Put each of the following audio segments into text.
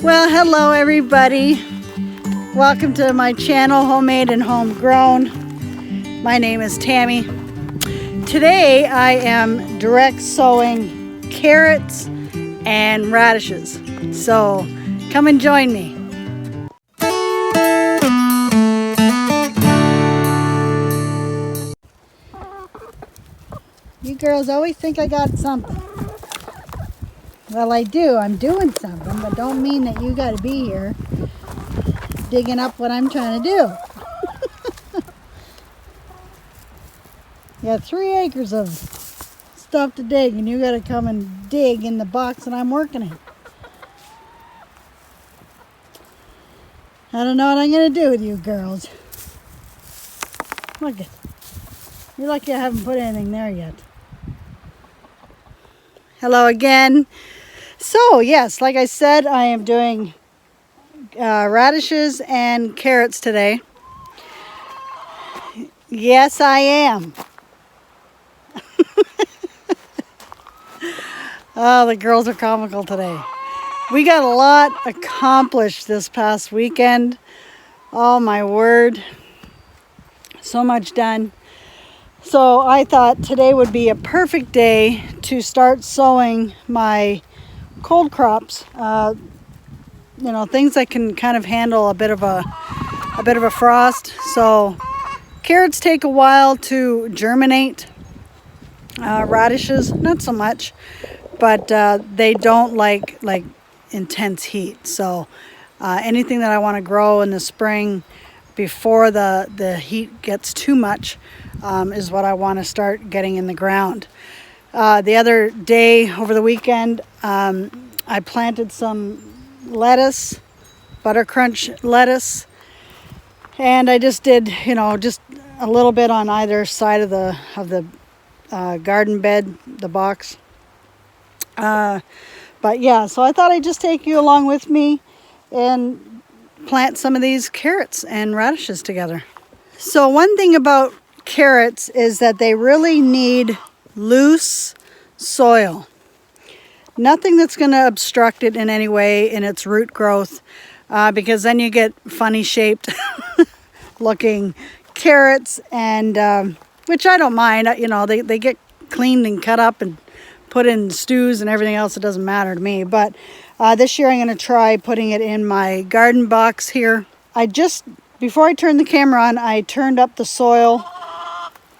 Well, hello everybody. Welcome to my channel, Homemade and Homegrown. My name is Tammy. Today I am direct sowing carrots and radishes. So come and join me. You girls always think I got something. Well, I do. I'm doing something, but don't mean that you got to be here digging up what I'm trying to do. You got 3 acres of stuff to dig, and you got to come and dig in the box that I'm working in. I don't know what I'm going to do with you girls. Look, you're lucky I haven't put anything there yet. Hello again. So yes, like I said, I am doing radishes and carrots today. Yes, I am. Oh, the girls are comical today. We got a lot accomplished this past weekend. Oh my word. So much done. So I thought today would be a perfect day to start sowing my cold crops. You know, things that can kind of handle a bit of a frost. So carrots take a while to germinate. Radishes, not so much, but they don't like intense heat. So anything that I want to grow in the spring before the heat gets too much is what I want to start getting in the ground. The other day over the weekend, I planted some lettuce, butter crunch lettuce, and I just did, you know, just a little bit on either side of the garden bed, the box. But yeah, so I thought I'd just take you along with me and plant some of these carrots and radishes together. So one thing about carrots is that they really need loose soil. Nothing that's going to obstruct it in any way in its root growth, because then you get funny shaped looking carrots, and which I don't mind. You know, they get cleaned and cut up and put in stews and everything else. It doesn't matter to me. But this year I'm going to try putting it in my garden box here. Before I turned the camera on, I turned up the soil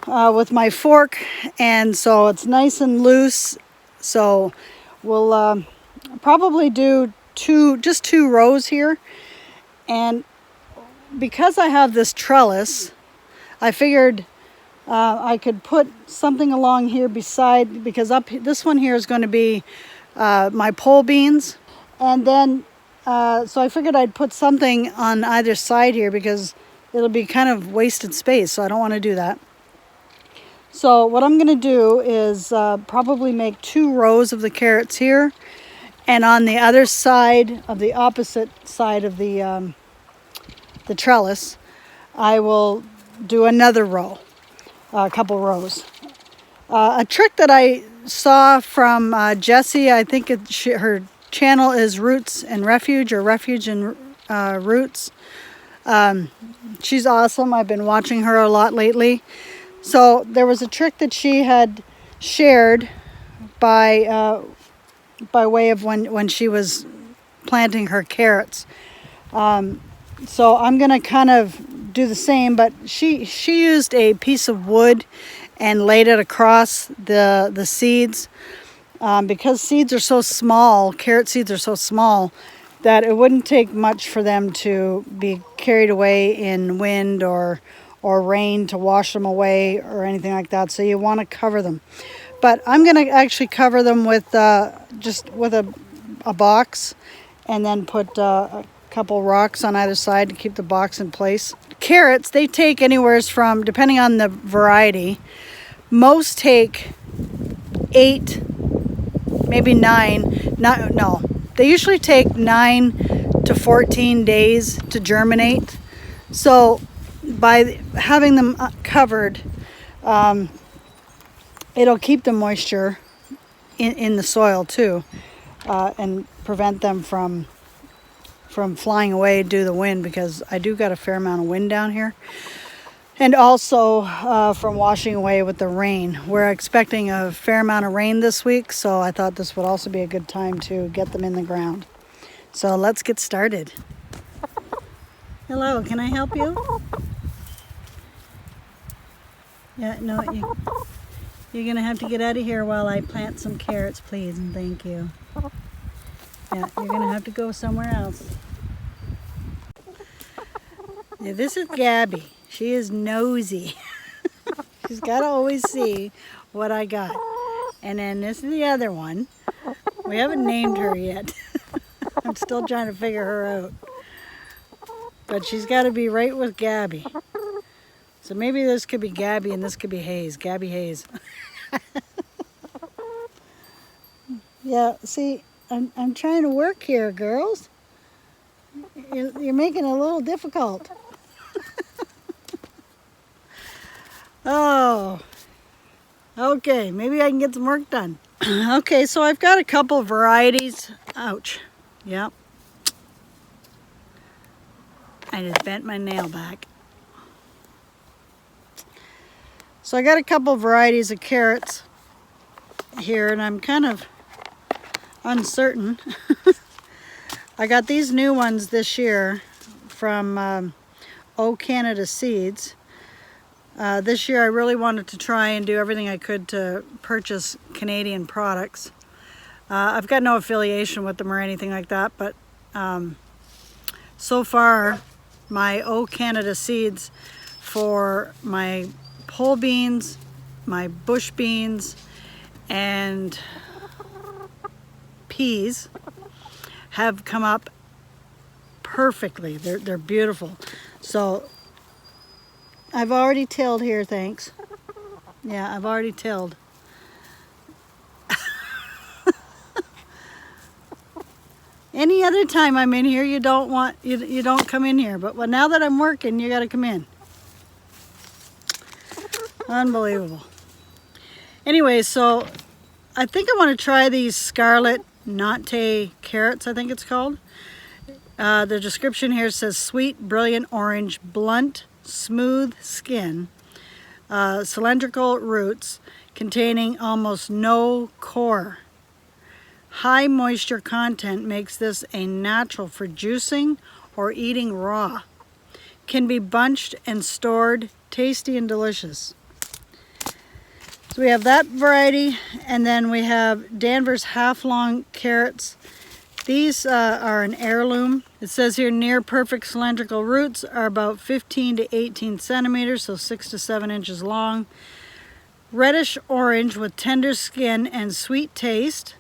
with my fork, and so it's nice and loose. So we'll probably do just two rows here. And because I have this trellis, I figured I could put something along here beside, because this one here is going to be my pole beans. And then, so I figured I'd put something on either side here because it'll be kind of wasted space. So I don't want to do that. So what I'm going to do is probably make 2 rows of the carrots here. And on the other side, of the opposite side of the trellis, I will do another row. A couple rows. A trick that I saw from Jessie, I think her channel is Roots and Refuge, or Refuge and Roots. She's awesome. I've been watching her a lot lately. So there was a trick that she had shared by way of when she was planting her carrots. So I'm going to kind of do the same, but she used a piece of wood and laid it across the seeds, because seeds are so small, carrot seeds are so small, that it wouldn't take much for them to be carried away in wind or rain to wash them away or anything like that. So you want to cover them. But I'm going to actually cover them with just with a box, and then put a couple rocks on either side to keep the box in place. Carrots, they take anywhere from, depending on the variety, most take 8, maybe 9. No, they usually take 9 to 14 days to germinate. So by having them covered, it'll keep the moisture in the soil too, and prevent them from from flying away due to the wind, because I do got a fair amount of wind down here. And also from washing away with the rain. We're expecting a fair amount of rain this week, so I thought this would also be a good time to get them in the ground. So let's get started. Hello, can I help you? Yeah, no, you're gonna have to get out of here while I plant some carrots, please, and thank you. Yeah, you're gonna have to go somewhere else. Yeah, this is Gabby. She is nosy. She's gotta always see what I got. And then this is the other one. We haven't named her yet. I'm still trying to figure her out. But she's gotta be right with Gabby. So maybe this could be Gabby and this could be Hayes. Gabby Hayes. Yeah, see, I'm trying to work here, girls. You're making it a little difficult. Oh, okay, maybe I can get some work done. Okay, so I've got a couple varieties. Ouch. Yep. I just bent my nail back. So I got a couple varieties of carrots here, and I'm kind of uncertain. I got these new ones this year from O Canada Seeds. This year I really wanted to try and do everything I could to purchase Canadian products. I've got no affiliation with them or anything like that, but so far my O Canada Seeds for my pole beans, my bush beans, and peas have come up perfectly. They're beautiful. So I've already tilled here, thanks. Yeah, I've already tilled. Any other time I'm in here, you don't come in here. But now that I'm working, you got to come in. Unbelievable. Anyway, so I think I want to try these Scarlet Nate carrots, I think it's called. The description here says sweet, brilliant orange, blunt, smooth skin, cylindrical roots containing almost no core. High moisture content makes this a natural for juicing or eating raw. Can be bunched and stored, tasty and delicious. So we have that variety, and then we have Danvers half-long carrots. These are an heirloom. It says here near perfect cylindrical roots are about 15 to 18 centimeters, so 6 to 7 inches long. Reddish orange with tender skin and sweet taste.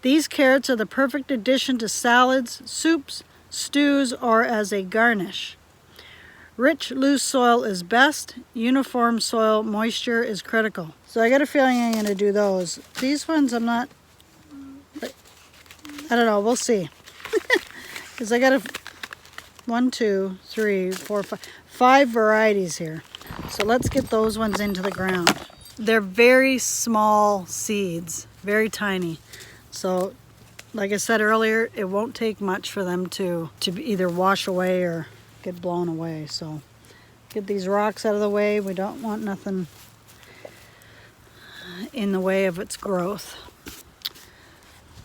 These carrots are the perfect addition to salads, soups, stews, or as a garnish. Rich, loose soil is best. Uniform soil moisture is critical. So I got a feeling I'm going to do those. These ones I'm not, I don't know, we'll see. Because I got 5 varieties here. So let's get those ones into the ground. They're very small seeds, very tiny. So like I said earlier, it won't take much for them to either wash away or get blown away. So get these rocks out of the way. We don't want nothing in the way of its growth.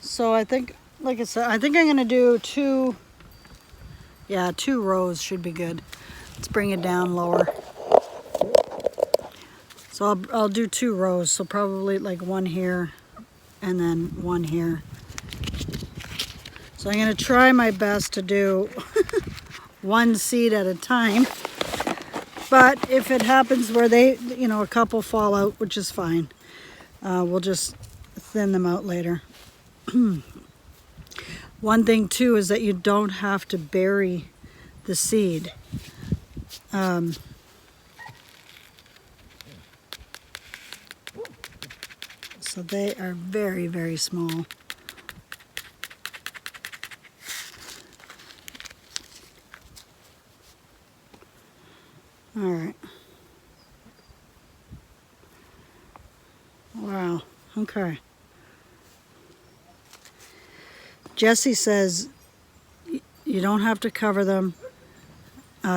So I think, like I said, I think I'm going to do 2 rows should be good. Let's bring it down lower. So I'll do 2 rows, so probably like 1 here and then 1 here. So I'm going to try my best to do 1 seed at a time. But if it happens where they, a couple fall out, which is fine, we'll just thin them out later. One thing too is that you don't have to bury the seed. So they are very, very small. All right. Wow. Okay. Jesse says you don't have to cover them.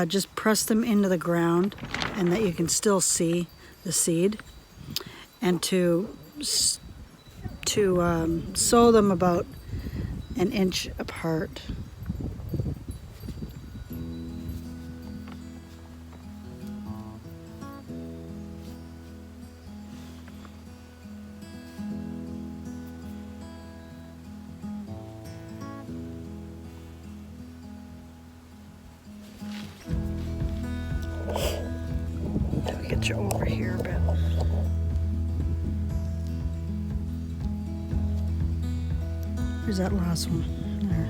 Just press them into the ground and that you can still see the seed. And to sow them about an inch apart. I'll get you over here a bit. Here's that last one. There.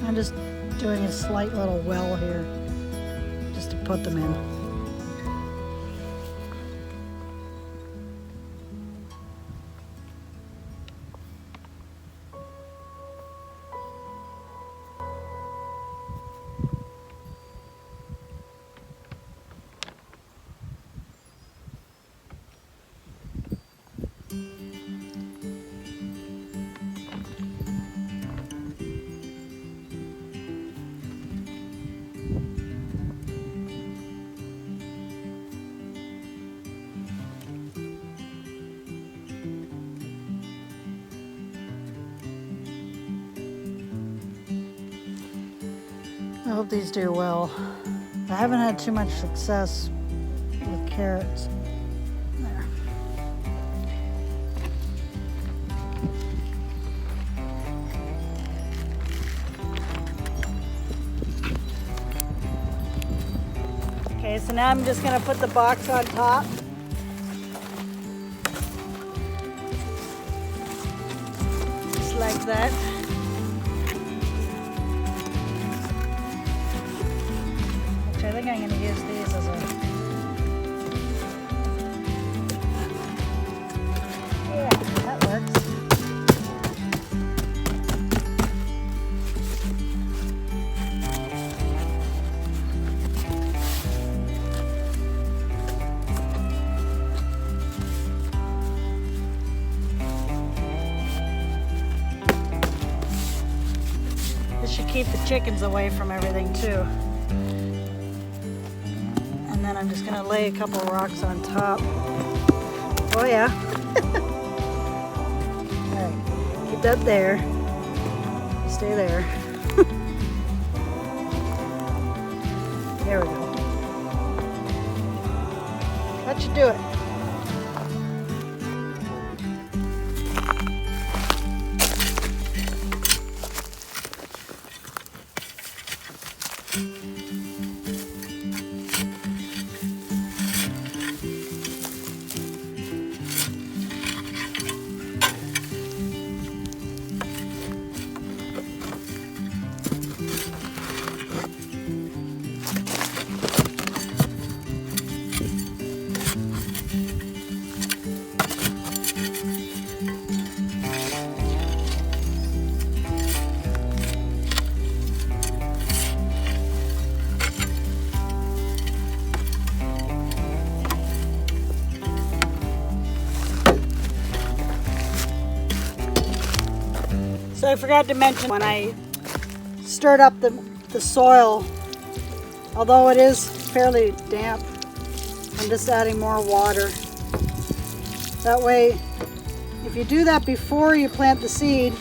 I'm just doing a slight little well here just to put them in. I hope these do well. I haven't had too much success with carrots. There. Okay, so now I'm just going to put the box on top. Just like that. I think I'm going to use these as a... Yeah, that works. This should keep the chickens away from everything too. And then I'm just going to lay a couple rocks on top. Oh yeah. Alright, keep that there. Stay there. There we go. That should do it. So I forgot to mention when I stirred up the soil, although it is fairly damp, I'm just adding more water. That way, if you do that before you plant the seed,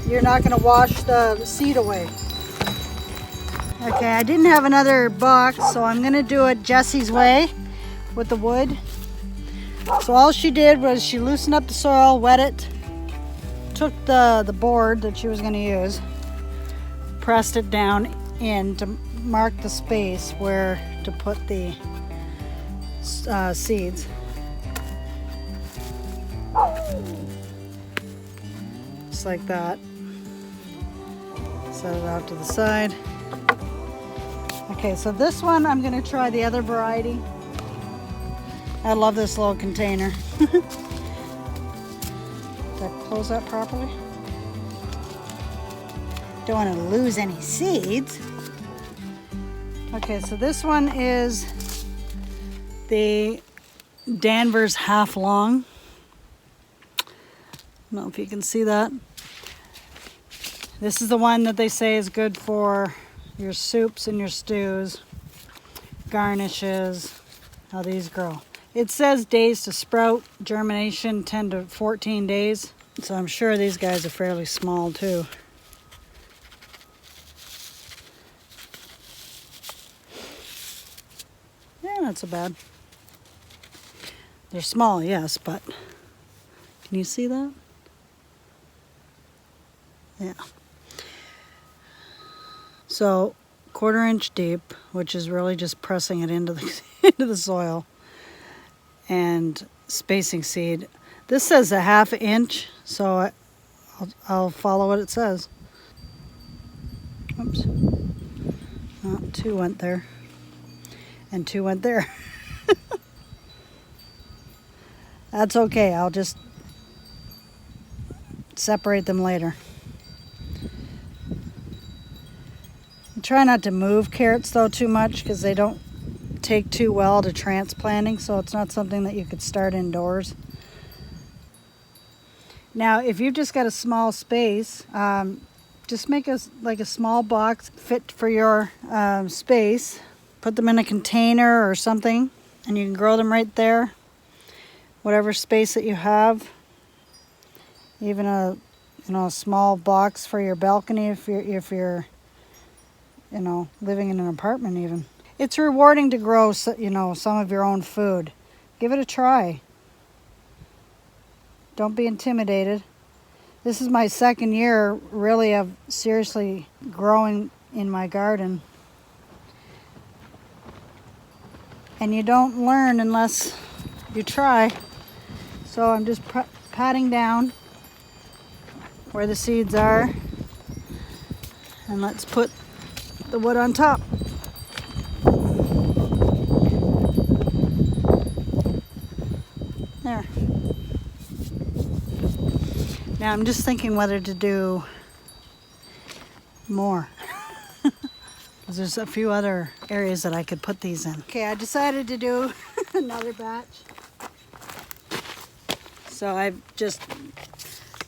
you're not going to wash the seed away. Okay, I didn't have another box, so I'm going to do it Jessie's way with the wood. So all she did was she loosened up the soil, wet it, took the board that she was going to use, pressed it down in to mark the space where to put the seeds. just like that. Set it out to the side. Okay, so this one I'm going to try the other variety. I love this little container. Did I close that properly? Don't want to lose any seeds. Okay, so this one is the Danvers half long. I don't know if you can see that. This is the one that they say is good for your soups and your stews, garnishes, how these grow. It says days to sprout, germination 10 to 14 days. So I'm sure these guys are fairly small too. Yeah, not so bad. They're small, yes, but can you see that? Yeah. So 1/4 inch deep, which is really just pressing it into the into the soil, and spacing seed. This says 1/2 inch, so I'll follow what it says. Oops. Oh, 2 went there, and 2 went there. That's okay. I'll just separate them later. Try not to move carrots though too much because they don't take too well to transplanting, so it's not something that you could start indoors. Now if you've just got a small space, just make a small box fit for your space. Put them in a container or something and you can grow them right there, whatever space that you have. Even a a small box for your balcony if you're living in an apartment even. It's rewarding to grow, some of your own food. Give it a try. Don't be intimidated. This is my 2nd year really of seriously growing in my garden. And you don't learn unless you try. So I'm just patting down where the seeds are. And let's put the wood on top. There. Now I'm just thinking whether to do more. Because there's a few other areas that I could put these in. Okay, I decided to do another batch. So I've just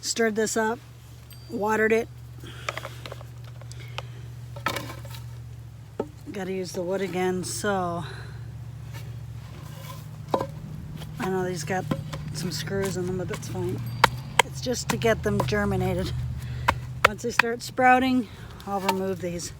stirred this up, watered it. Got to use the wood again, so I know these got some screws in them, but that's fine. It's just to get them germinated. Once they start sprouting, I'll remove these.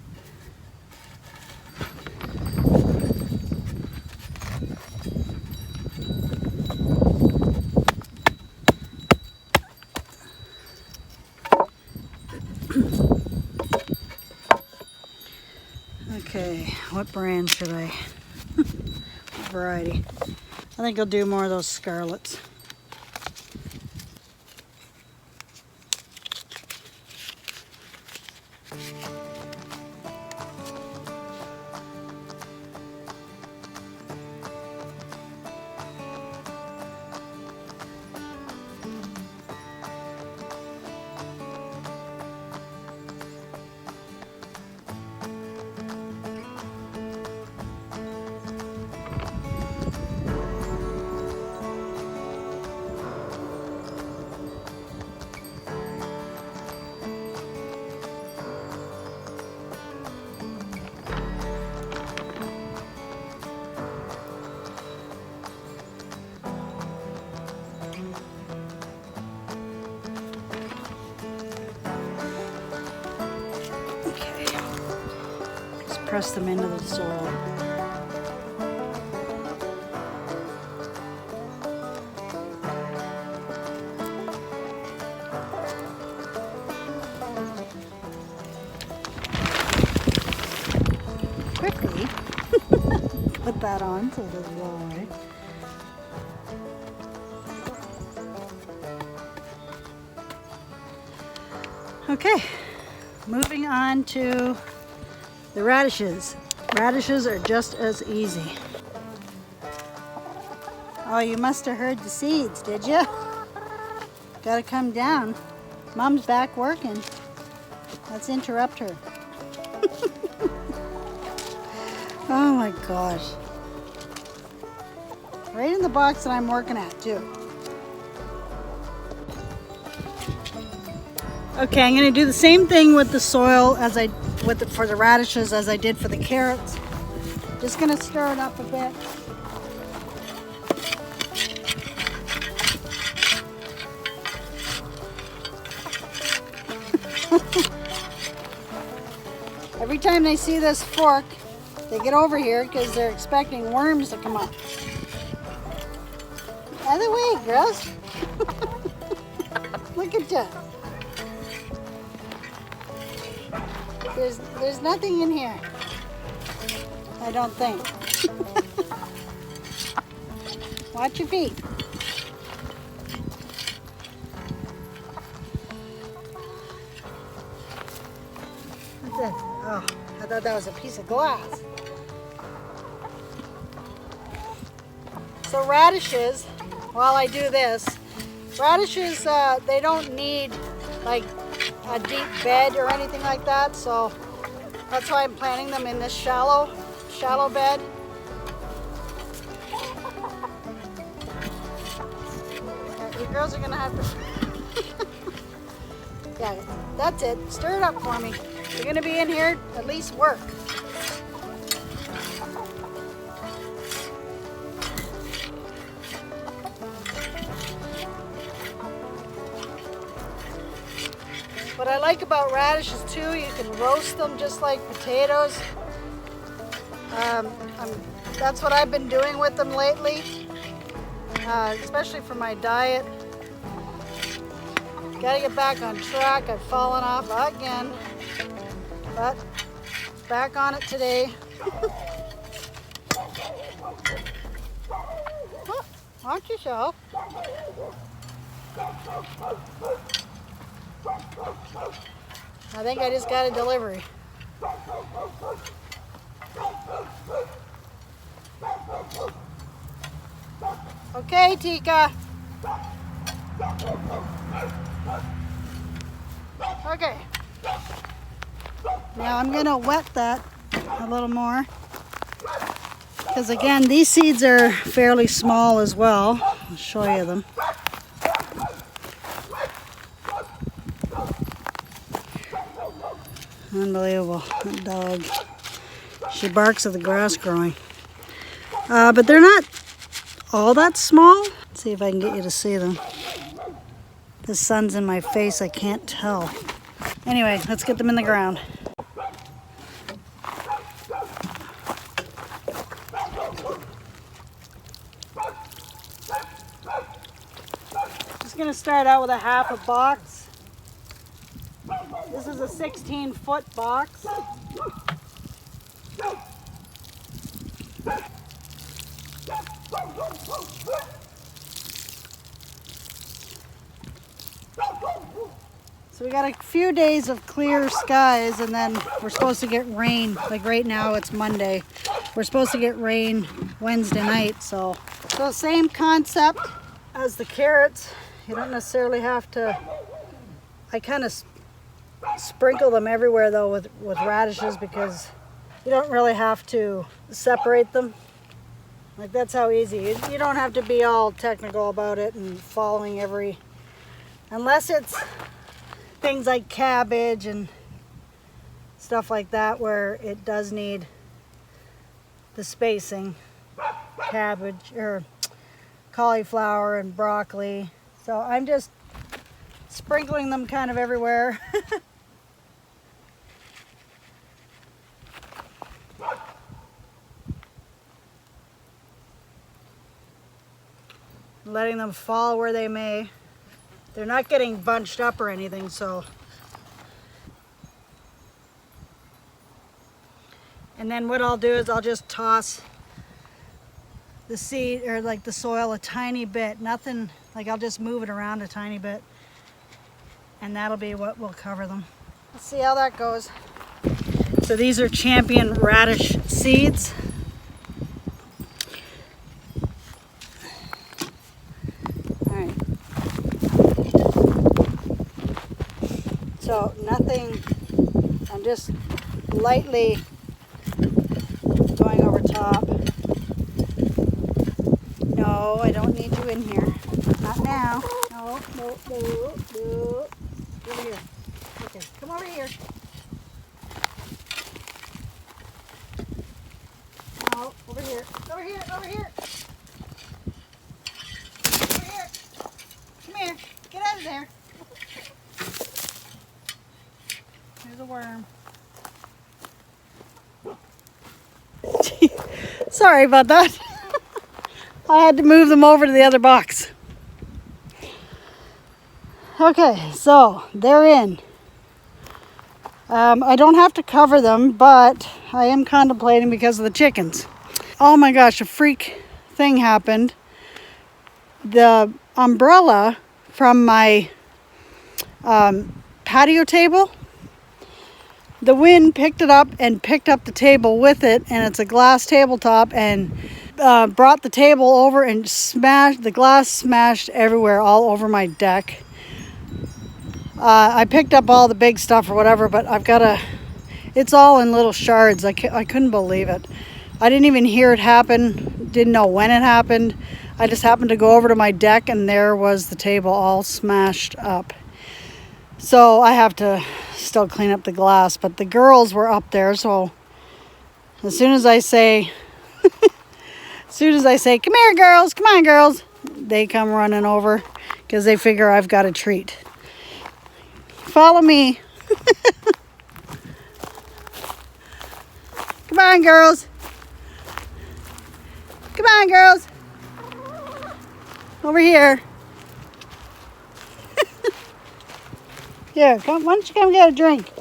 Okay, what brand should I? What variety? I think I'll do more of those scarlets. Press them into the soil. Quickly put that on so it doesn't blow away. Okay, moving on to the radishes. Radishes are just as easy. Oh, you must have heard the seeds, did you? Gotta come down. Mom's back working. Let's interrupt her. Oh my gosh. Right in the box that I'm working at too. Okay, I'm gonna do the same thing with the soil as for the radishes as I did for the carrots. Just gonna stir it up a bit. Every time they see this fork, they get over here because they're expecting worms to come up. Other way, girls. Look at that. There's nothing in here. I don't think. Watch your feet. What's that? Oh, I thought that was a piece of glass. So radishes, while I do this, radishes, they don't need like a deep bed or anything like that, so that's why I'm planting them in this shallow bed. You girls are gonna have to yeah, that's it. Stir it up for me. You're gonna be in here at least work. What I like about radishes too, you can roast them just like potatoes. That's what I've been doing with them lately, especially for my diet. Gotta get back on track. I've fallen off again, but back on it today. Oh, watch yourself. I think I just got a delivery. Okay, Tika. Okay. Now I'm gonna wet that a little more. Because again, these seeds are fairly small as well. I'll show you them. Unbelievable, that dog. She barks at the grass growing. But they're not all that small. Let's see if I can get you to see them. The sun's in my face, I can't tell. Anyway, let's get them in the ground. Just gonna start out with a half a box. This is a 16-foot box. So we got a few days of clear skies and then we're supposed to get rain. Like right now it's Monday. We're supposed to get rain Wednesday night. So same concept as the carrots. You don't necessarily have to, I kind of sprinkle them everywhere though with radishes because you don't really have to separate them. Like that's how easy. You don't have to be all technical about it and following every, unless it's things like cabbage and stuff like that where it does need the spacing. Cabbage or cauliflower and broccoli. So I'm just sprinkling them kind of everywhere. Letting them fall where they may. They're not getting bunched up or anything, so. And then what I'll do is I'll just toss the seed or like the soil a tiny bit. Nothing, like I'll just move it around a tiny bit. and that'll be what will cover them. Let's see how that goes. So these are champion radish seeds. All right. So nothing, I'm just lightly going over top. No, I don't need you in here. Not now. No, no, no, no. Over here. Okay, come over here. No, over here. Over here, over here. Over here. Come here. Get out of there. There's a worm. Sorry about that. I had to move them over to the other box. Okay, so they're in. I don't have to cover them, but I am contemplating because of the chickens. Oh my gosh, a freak thing happened. The umbrella from my patio table, the wind picked it up and picked up the table with it, and it's a glass tabletop, and brought the table over and smashed, the glass smashed everywhere, all over my deck. I picked up all the big stuff or whatever, but I've got it's all in little shards. I couldn't believe it. I didn't even hear it happen, didn't know when it happened. I just happened to go over to my deck, and there was the table all smashed up. So I have to still clean up the glass, but the girls were up there, so as soon as I say, come here girls, come on girls, they come running over because they figure I've got a treat. Follow me. Come on girls. Come on girls. Over here. Here, come, why don't you come get a drink?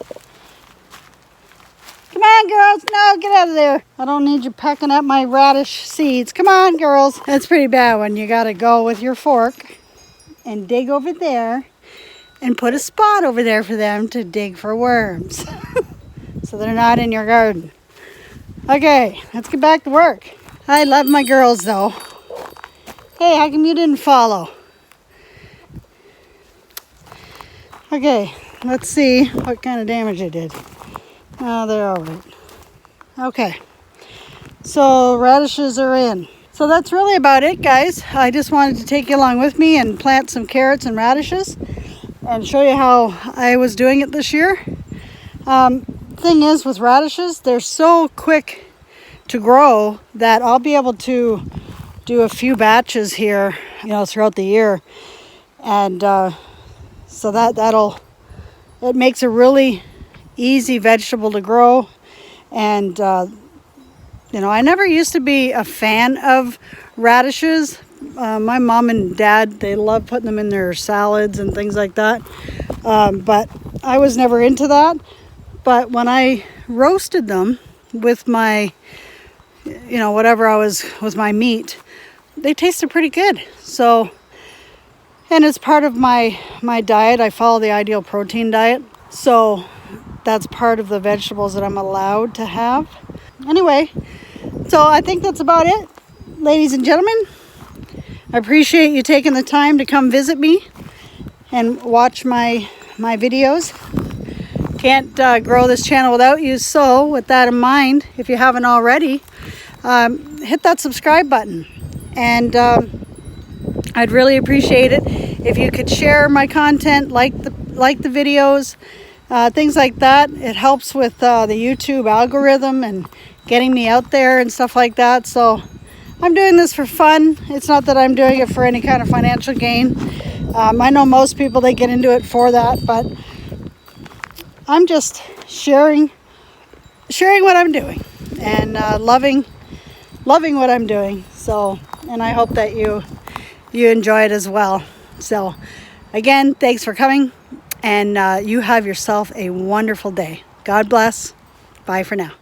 Come on, girls. No, get out of there. I don't need you pecking at my radish seeds. Come on, girls. That's pretty bad when you got to go with your fork and dig over there and put a spot over there for them to dig for worms. So they're not in your garden. Okay, let's get back to work. I love my girls, though. Hey, how come you didn't follow? Okay, let's see what kind of damage I did. Oh, they're all right. Okay, so radishes are in. So that's really about it, guys. I just wanted to take you along with me and plant some carrots and radishes and show you how I was doing it this year. Thing is, with radishes, they're so quick to grow that I'll be able to do a few batches here, throughout the year. And so it makes a really easy vegetable to grow. And I never used to be a fan of radishes. My mom and dad, they love putting them in their salads and things like that. But I was never into that. But when I roasted them with my, whatever I was with my meat, they tasted pretty good. So, and it's part of my diet. I follow the ideal protein diet. So that's part of the vegetables that I'm allowed to have. Anyway, so I think that's about it, ladies and gentlemen. I appreciate you taking the time to come visit me and watch my videos. Can't grow this channel without you. So with that in mind, if you haven't already, hit that subscribe button. And I'd really appreciate it if you could share my content, like the videos, things like that. It helps with the YouTube algorithm and getting me out there and stuff like that. So I'm doing this for fun. It's not that I'm doing it for any kind of financial gain. I know most people, they get into it for that, but I'm just sharing what I'm doing and loving what I'm doing. So, and I hope that you enjoy it as well. So again, thanks for coming, and you have yourself a wonderful day. God bless. Bye for now.